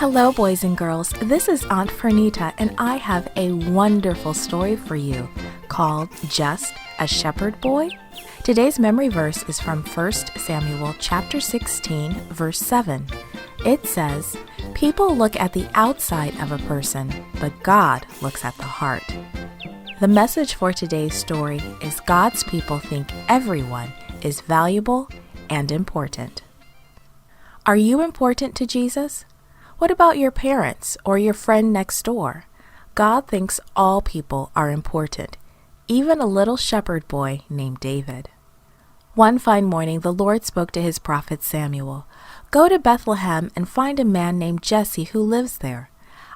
Hello, boys and girls. This is Aunt Fernita, and I have a wonderful story for you called Just a Shepherd Boy. Today's memory verse is from 1 Samuel chapter 16, verse 7. It says, "People look at the outside of a person, but God looks at the heart." The message for today's story is God's people think everyone is valuable and important. Are you important to Jesus? What about your parents or your friend next door? God thinks all people are important, even a little shepherd boy named David. One fine morning, the Lord spoke to his prophet Samuel. "Go to Bethlehem and find a man named Jesse who lives there.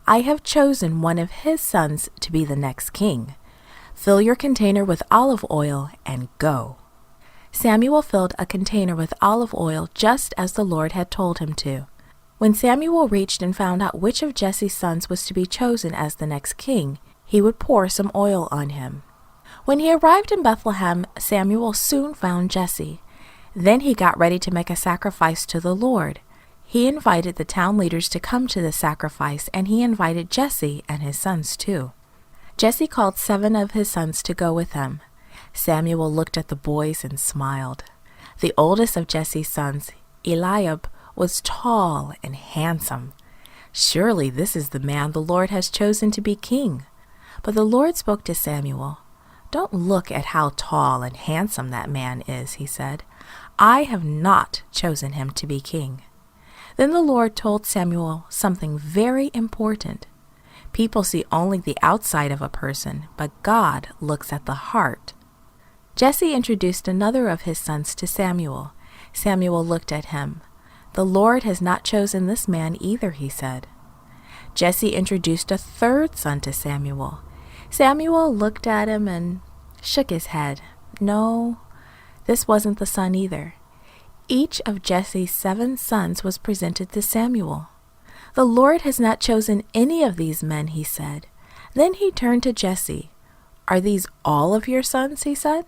I have chosen one of his sons to be the next king. Fill your container with olive oil and go." Samuel filled a container with olive oil just as the Lord had told him to. When Samuel reached and found out which of Jesse's sons was to be chosen as the next king, he would pour some oil on him. When he arrived in Bethlehem, Samuel soon found Jesse. Then he got ready to make a sacrifice to the Lord. He invited the town leaders to come to the sacrifice, and he invited Jesse and his sons too. Jesse called 7 of his sons to go with him. Samuel looked at the boys and smiled. The oldest of Jesse's sons, Eliab, was tall and handsome. Surely this is the man the Lord has chosen to be king. But the Lord spoke to Samuel. "Don't look at how tall and handsome that man is," he said. "I have not chosen him to be king." Then the Lord told Samuel something very important. People see only the outside of a person, but God looks at the heart. Jesse introduced another of his sons to Samuel. Samuel looked at him. "The Lord has not chosen this man either," he said. Jesse introduced a third son to Samuel. Samuel looked at him and shook his head. No, this wasn't the son either. Each of Jesse's 7 sons was presented to Samuel. "The Lord has not chosen any of these men," he said. Then he turned to Jesse. "Are these all of your sons?" he said.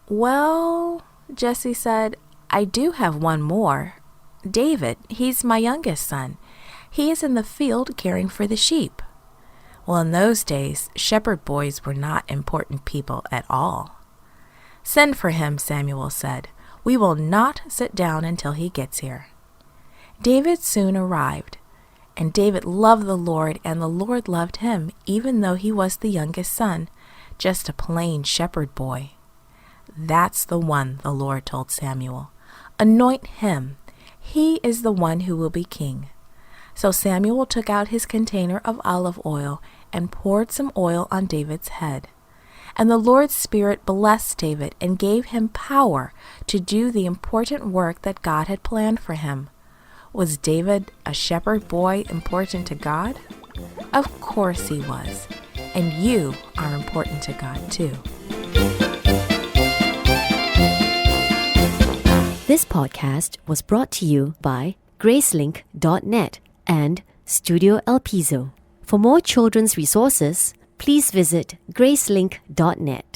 "Well," Jesse said, "I do have one more. David, he's my youngest son. He is in the field caring for the sheep." Well, in those days, shepherd boys were not important people at all. "Send for him," Samuel said. "We will not sit down until he gets here." David soon arrived, and David loved the Lord, and the Lord loved him, even though he was the youngest son, just a plain shepherd boy. "That's the one," the Lord told Samuel. "Anoint him. He is the one who will be king." So Samuel took out his container of olive oil and poured some oil on David's head. And the Lord's Spirit blessed David and gave him power to do the important work that God had planned for him. Was David, a shepherd boy, important to God? Of course he was. And you are important to God too. This podcast was brought to you by Gracelink.net and Studio El Piso. For more children's resources, please visit Gracelink.net.